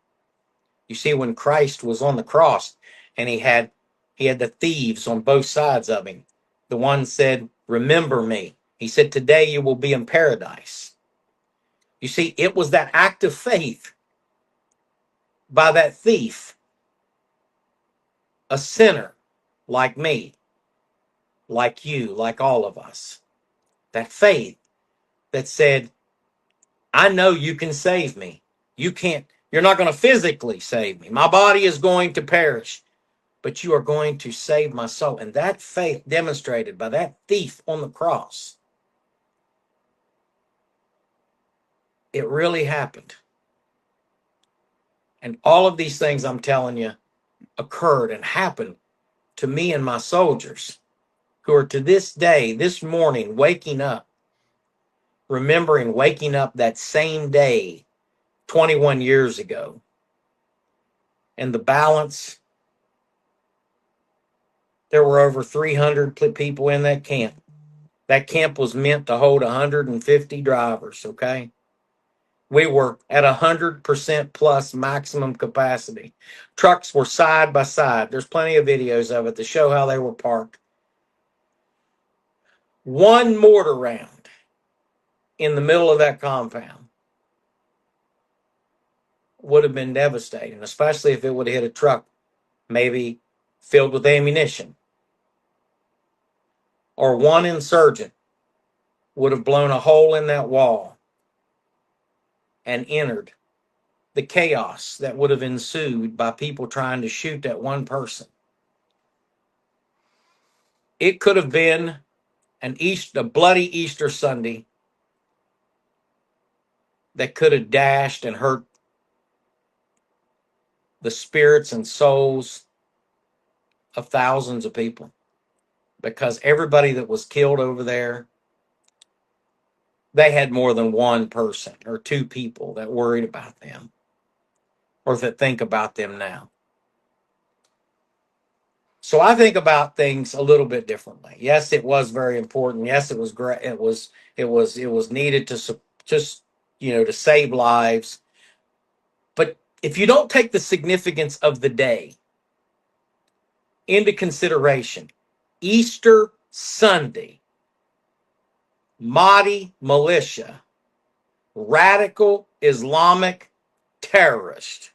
You see, when Christ was on the cross and he had the thieves on both sides of him, the one said, remember me. He said, today you will be in paradise. You see, it was that act of faith by that thief, a sinner like me, like you, like all of us. That faith that said, I know you can save me. You're not going to physically save me. My body is going to perish, but you are going to save my soul. And that faith demonstrated by that thief on the cross, it really happened. And all of these things I'm telling you occurred and happened to me and my soldiers who are to this day, this morning, waking up, remembering waking up that same day 21 years ago. And the balance, there were over 300 people in that camp. That camp was meant to hold 150 drivers, okay? We were at 100% plus maximum capacity. Trucks were side by side. There's plenty of videos of it to show how they were parked. One mortar round in the middle of that compound would have been devastating, especially if it would have hit a truck, maybe filled with ammunition. Or one insurgent would have blown a hole in that wall and entered the chaos that would have ensued by people trying to shoot that one person. It could have been a bloody Easter Sunday that could have dashed and hurt the spirits and souls of thousands of people, because everybody that was killed over there, they had more than one person or two people that worried about them or that think about them now. So I think about things a little bit differently. Yes, it was very important. Yes, it was great. It was needed to just, to save lives. But if you don't take the significance of the day into consideration, Easter Sunday, Mahdi militia, radical Islamic terrorist,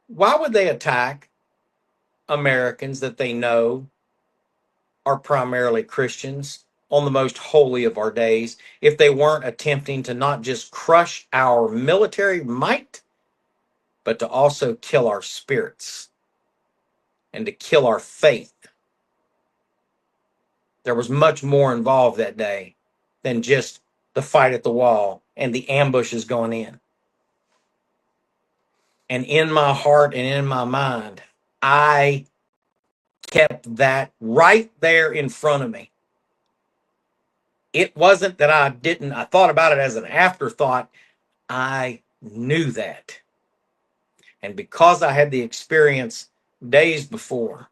why would they attack Americans that they know are primarily Christians on the most holy of our days if they weren't attempting to not just crush our military might, but to also kill our spirits and to kill our faith? There was much more involved that day than just the fight at the wall and the ambushes going in. And in my heart and in my mind, I kept that right there in front of me. It wasn't that I thought about it as an afterthought. I knew that. And because I had the experience days before,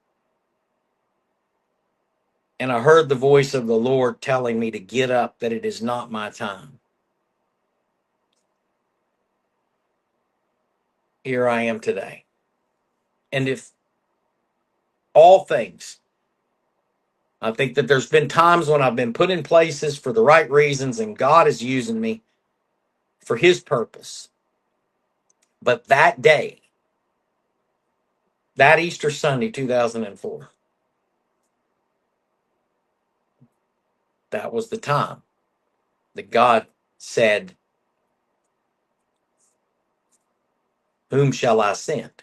and I heard the voice of the Lord telling me to get up, that it is not my time, here I am today. And if all things, I think that there's been times when I've been put in places for the right reasons and God is using me for his purpose. But that day, that Easter Sunday, 2004, that was the time that God said, "Whom shall I send?"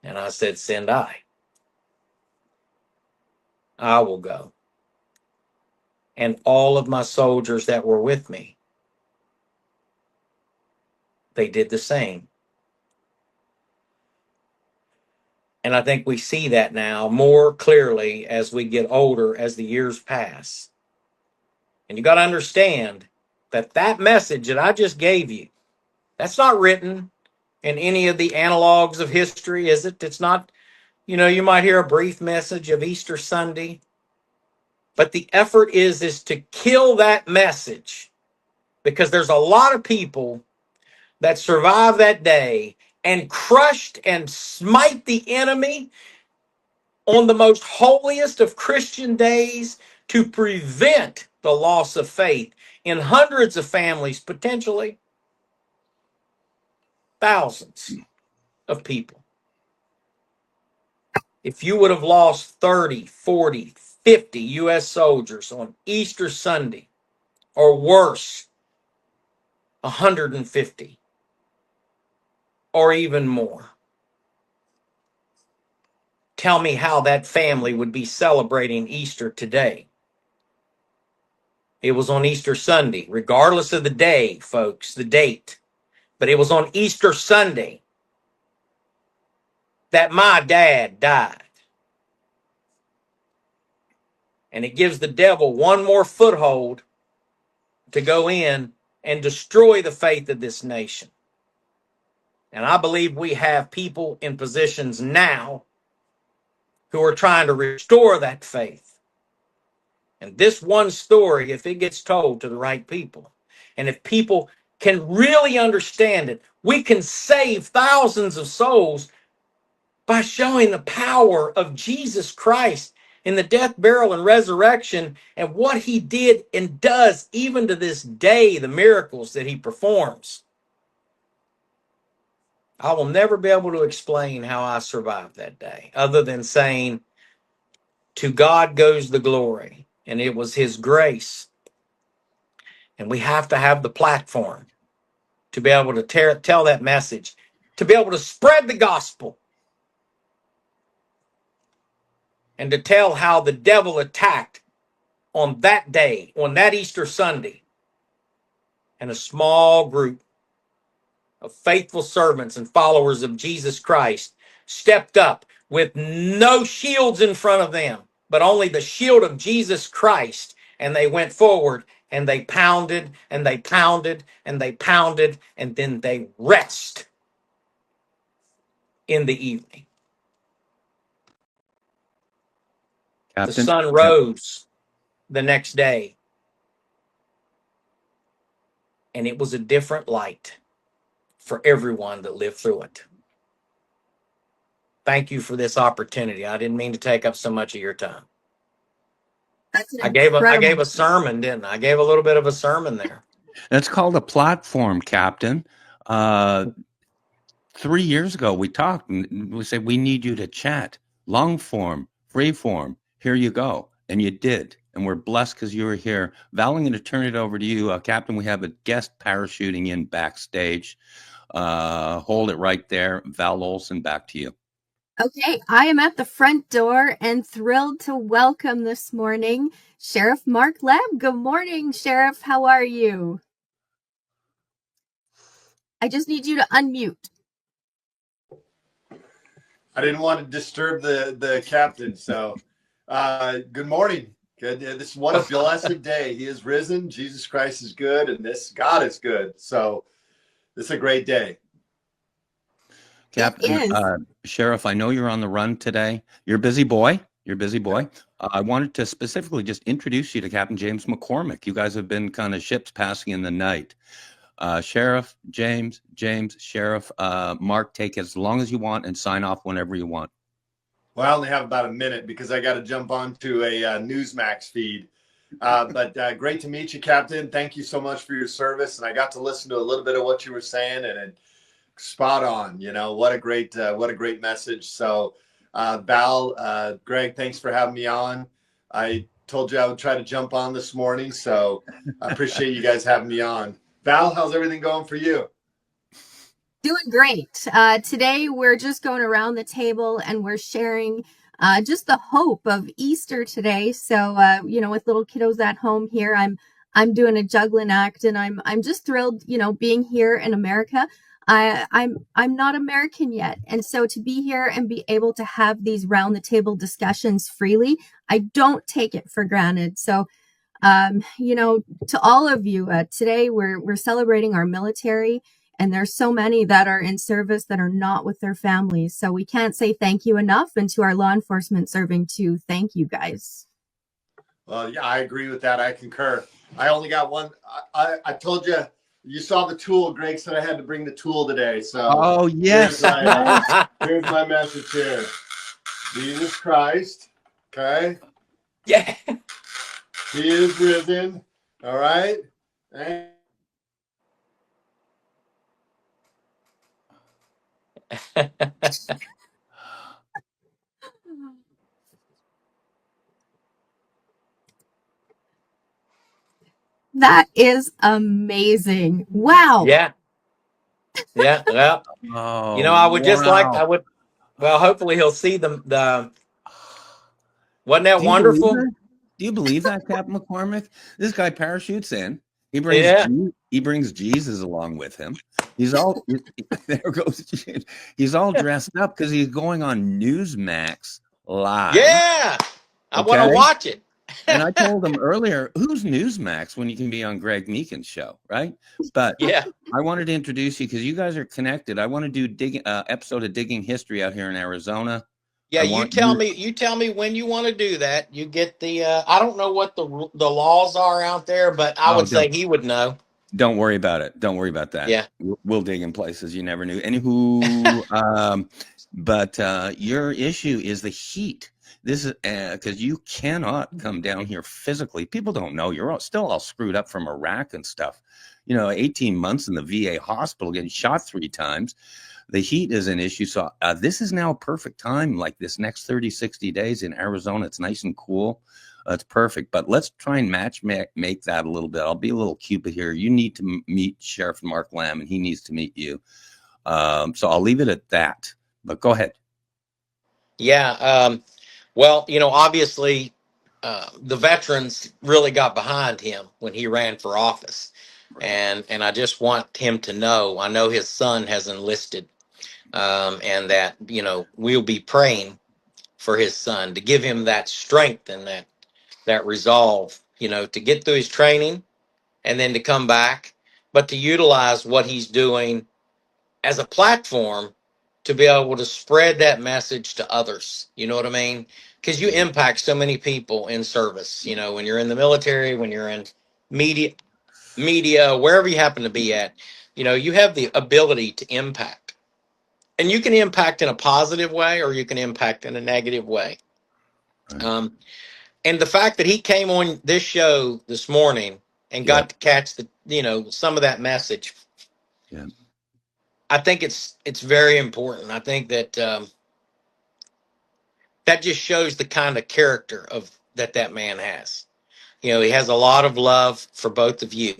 And I said, "Send I. I will go." And all of my soldiers that were with me, they did the same. And I think we see that now more clearly as we get older, as the years pass. And you got to understand that that message that I just gave you, that's not written in any of the analogs of history, is it? It's not, you might hear a brief message of Easter Sunday, but the effort is to kill that message, because there's a lot of people that survived that day and crushed and smite the enemy on the most holiest of Christian days to prevent the loss of faith in hundreds of families, potentially thousands of people. If you would have lost 30, 40, 50 U.S. soldiers on Easter Sunday, or worse, 150, or even more, tell me how that family would be celebrating Easter today. It was on Easter Sunday, regardless of the day, folks, the date. But it was on Easter Sunday that my dad died. And it gives the devil one more foothold to go in and destroy the faith of this nation. And I believe we have people in positions now who are trying to restore that faith. And this one story, if it gets told to the right people, and if people can really understand it, we can save thousands of souls by showing the power of Jesus Christ in the death, burial, and resurrection, and what he did and does even to this day, the miracles that he performs. I will never be able to explain how I survived that day, other than saying, to God goes the glory, and it was his grace. And we have to have the platform to be able to tell that message, to be able to spread the gospel and to tell how the devil attacked on that day, on that Easter Sunday, and a small group of faithful servants and followers of Jesus Christ stepped up with no shields in front of them, but only the shield of Jesus Christ. And they went forward and they pounded and they pounded and they pounded, and then they rest in the evening. Captain, The sun rose the next day, and it was a different light for everyone that lived through it. Thank you for this opportunity. I didn't mean to take up so much of your time. That's an I gave incredible a sermon, didn't I? I gave a little bit of a sermon there. That's called a platform, Captain. 3 years ago, we talked and we said, we need you to chat. Long form, free form. Here you go. And you did. And we're blessed because you were here. Val, I'm going to turn it over to you. Captain, we have a guest parachuting in backstage. Hold it right there. Val Olson, back to you. Okay, I am at the front door and thrilled to welcome this morning Sheriff Mark Lamb. Good morning, Sheriff. How are you? I just need you to unmute. I didn't want to disturb the captain, so good morning. Good. This is one blessed day. He is risen. Jesus Christ is good, and this God is good. So this is a great day. Captain, Sheriff, I know you're on the run today. You're a busy boy. I wanted to specifically just introduce you to Captain James McCormick. You guys have been kind of ships passing in the night. Sheriff, James, Sheriff, Mark, take as long as you want and sign off whenever you want. Well, I only have about a minute because I got to jump onto a Newsmax feed. But great to meet you, Captain. Thank you so much for your service. And I got to listen to a little bit of what you were saying, and it spot on. You know, what a great message. So Val, Greg, thanks for having me on. I told you I would try to jump on this morning, so I appreciate you guys having me on. Val, how's everything going for you? Doing great. Today we're just going around the table and we're sharing just the hope of Easter today. So with little kiddos at home here, I'm doing a juggling act, and I'm just thrilled, being here in America. I'm not American yet, and so to be here and be able to have these round the table discussions freely, I don't take it for granted. So to all of you, today we're celebrating our military, and there's so many that are in service that are not with their families. So we can't say thank you enough, and to our law enforcement serving too, thank you guys. Well, yeah, I agree with that. I concur. I only got one. I told you, you saw the tool. Greg said I had to bring the tool today. So oh, yes. Here's my message here. Jesus Christ. Okay. Yeah. He is risen. All right. And that is amazing. Wow. Yeah. Well, Oh, I would just like, wow. well, hopefully he'll see the wasn't that Do you wonderful? believe that? Do you believe that, Captain McCormick? This guy parachutes in. He brings he brings Jesus along with him. He's all there goes. He's all dressed up because he's going on Newsmax live. Yeah, I want to watch it. And I told him earlier, who's Newsmax when you can be on Greg Meakin's show, right? But yeah, I wanted to introduce you because you guys are connected. I want to do episode of Digging History out here in Arizona. Yeah, you tell me when you want to do that. You get the I don't know what the laws are out there, but I would say he would know. Don't worry about it. Don't worry about that. Yeah, we'll dig in places you never knew. Anywho, but your issue is the heat. This is because you cannot come down here physically. People don't know you're still all screwed up from Iraq and stuff. 18 months in the VA hospital, getting shot 3 times. The heat is an issue. So this is now a perfect time, like this next 30, 60 days in Arizona. It's nice and cool. It's perfect. But let's try and make that a little bit. I'll be a little Cupid here. You need to meet Sheriff Mark Lamb, and he needs to meet you. So I'll leave it at that. But go ahead. Yeah. Well, obviously, the veterans really got behind him when he ran for office, and I just want him to know. I know his son has enlisted, and that we'll be praying for his son to give him that strength and that resolve, to get through his training and then to come back, but to utilize what he's doing as a platform to be able to spread that message to others. You know what I mean? Because you impact so many people in service. When you're in the military, when you're in media, wherever you happen to be at, you have the ability to impact. And you can impact in a positive way or you can impact in a negative way. Right. And the fact that he came on this show this morning and got to catch some of that message. Yeah. I think it's very important. I think that that just shows the kind of character of that man has. He has a lot of love for both of you.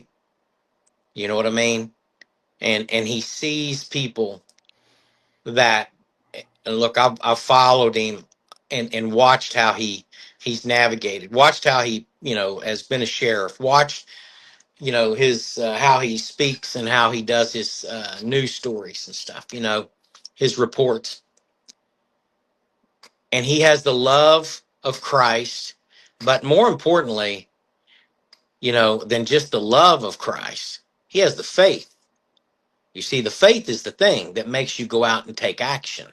You know what I mean? And he sees people that, and look, I've followed him and watched how he's navigated, watched how he has been a sheriff, watched his how he speaks and how he does his news stories and stuff, his reports. And he has the love of Christ, but more importantly, than just the love of Christ, he has the faith. You see, the faith is the thing that makes you go out and take action.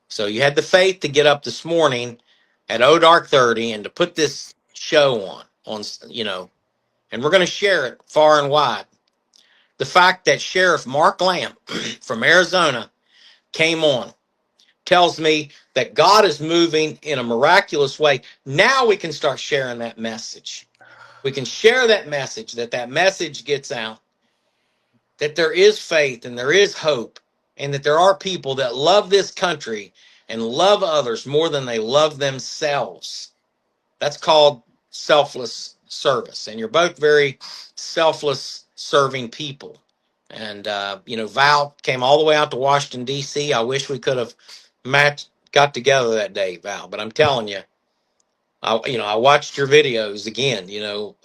So you had the faith to get up this morning at dark 30 and to put this show on, and we're going to share it far and wide. The fact that Sheriff Mark Lamb from Arizona came on tells me that God is moving in a miraculous way. Now we can start sharing that message. We can share that message, that message gets out, that there is faith and there is hope, and that there are people that love this country and love others more than they love themselves. That's called selfless service. And you're both very selfless serving people. And, Val came all the way out to Washington, D.C. I wish we could have got together that day, Val. But I'm telling you, I watched your videos again,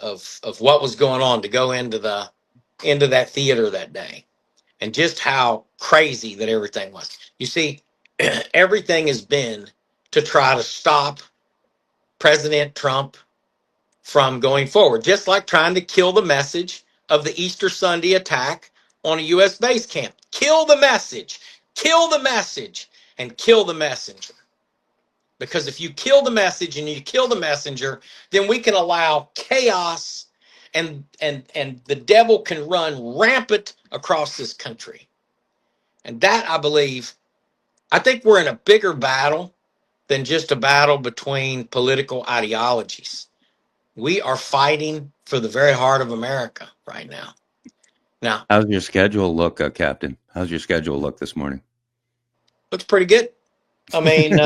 of what was going on to go into that theater that day, and just how crazy that everything was. You see, everything has been to try to stop President Trump from going forward, just like trying to kill the message of the Easter Sunday attack on a U.S. base camp. Kill the message, and kill the messenger. Because if you kill the message and you kill the messenger, then we can allow chaos and the devil can run rampant across this country. And that, I think we're in a bigger battle than just a battle between political ideologies. We are fighting for the very heart of America right now. Now, How's your schedule look, Captain? How's your schedule look this morning? looks pretty good. I mean,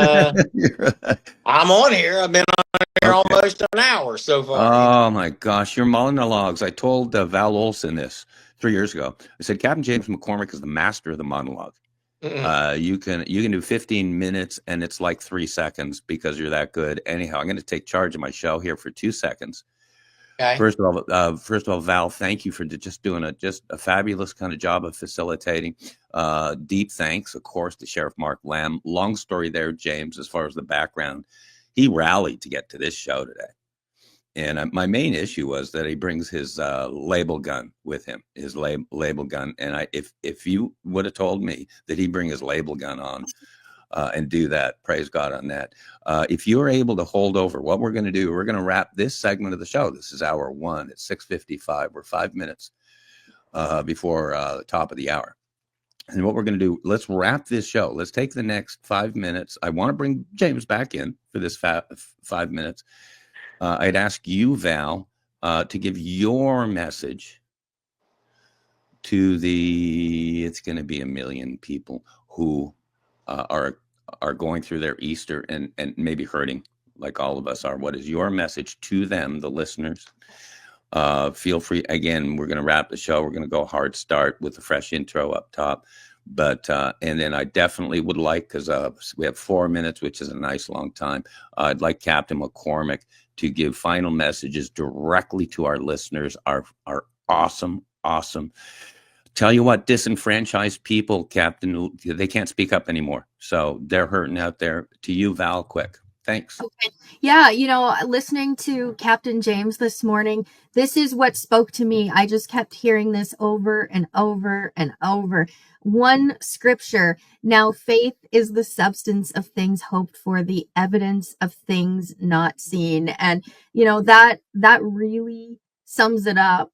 I'm on here. I've been on here almost an hour so far. Oh my gosh, your monologues. I told Val Olson this 3 years ago. I said, Captain James McCormick is the master of the monologue. You can do 15 minutes and it's like 3 seconds because you're that good. Anyhow, I'm going to take charge of my show here for 2 seconds. Okay. First of all, Val, thank you for just doing a fabulous kind of job of facilitating. Deep thanks, of course, to Sheriff Mark Lamb. Long story there, James, as far as the background. He rallied to get to this show today. And my main issue was that he brings his label gun with him, his label gun. And if you would have told me that he'd bring his label gun on and do that, praise God on that. If you're able to hold over, what we're going to do, we're going to wrap this segment of the show. This is hour 1 at 6:55. We're 5 minutes before the top of the hour. And what we're going to do, let's wrap this show. Let's take the next 5 minutes. I want to bring James back in for this 5 minutes. I'd ask you, Val, to give your message to it's going to be 1 million people who are going through their Easter and maybe hurting like all of us are. What is your message to them, the listeners, Feel free. Again, we're going to wrap the show. We're going to go hard start with a fresh intro up top. But and then I definitely would like, because we have 4 minutes, which is a nice long time. I'd like Captain McCormick to give final messages directly to our listeners, our awesome. Tell you what, disenfranchised people, Captain, they can't speak up anymore. So they're hurting out there. To you, Val, quick. Thanks. Okay. Yeah, listening to Captain James this morning, this is what spoke to me. I just kept hearing this over and over and over. One scripture. Now, faith is the substance of things hoped for, the evidence of things not seen. And, that really sums it up.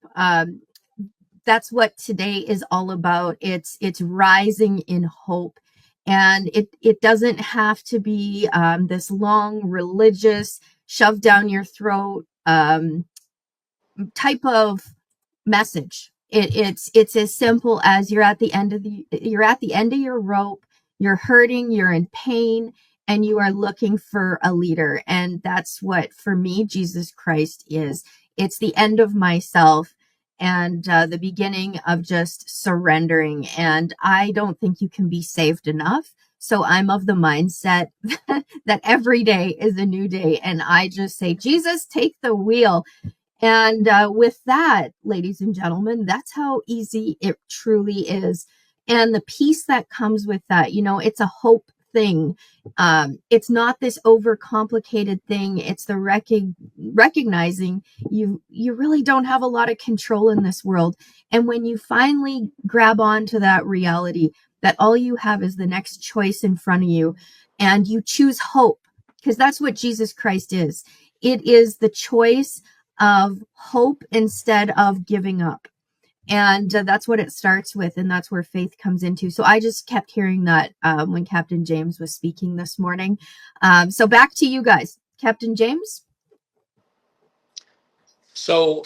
That's what today is all about. It's rising in hope. And it doesn't have to be this long religious shove down your throat type of message. It's as simple as you're at the end of your rope, you're hurting, you're in pain, and you are looking for a leader. And that's what, for me, Jesus Christ is. It's the end of myself and the beginning of just surrendering. And I don't think you can be saved enough. So I'm of the mindset that every day is a new day. And I just say, Jesus, take the wheel. And with that, ladies and gentlemen, that's how easy it truly is. And the peace that comes with that, it's a hope thing. It's not this overcomplicated thing. It's the recognizing you really don't have a lot of control in this world. And when you finally grab onto that reality, that all you have is the next choice in front of you, and you choose hope, because that's what Jesus Christ is. It is the choice of hope instead of giving up. And that's what it starts with. And that's where faith comes into. So I just kept hearing that when Captain James was speaking this morning. So back to you guys. Captain James? So,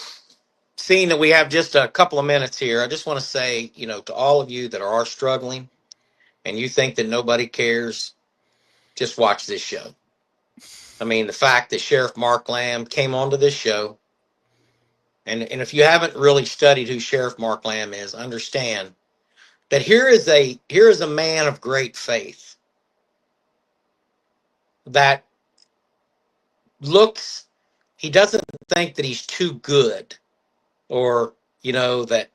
seeing that we have just a couple of minutes here, I just want to say, to all of you that are struggling and you think that nobody cares, just watch this show. I mean, the fact that Sheriff Mark Lamb came onto this show, and if you haven't really studied who Sheriff Mark Lamb is, understand that here is a man of great faith that he doesn't think that he's too good, or that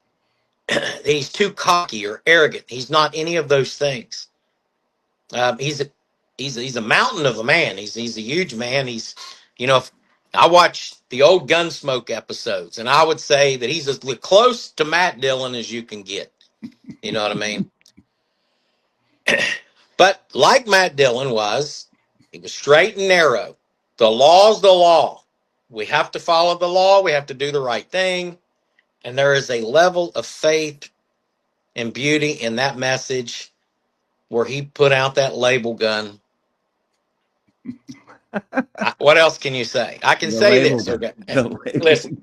he's too cocky or arrogant. He's not any of those things. He's a mountain of a man. He's a huge man. If I watch the old Gunsmoke episodes, and I would say that he's as close to Matt Dillon as you can get. You know what I mean? But like Matt Dillon he was straight and narrow. The law's the law. We have to follow the law. We have to do the right thing. And there is a level of faith and beauty in that message where he put out that label gun. What else can you say? I can say this. Okay. Listen,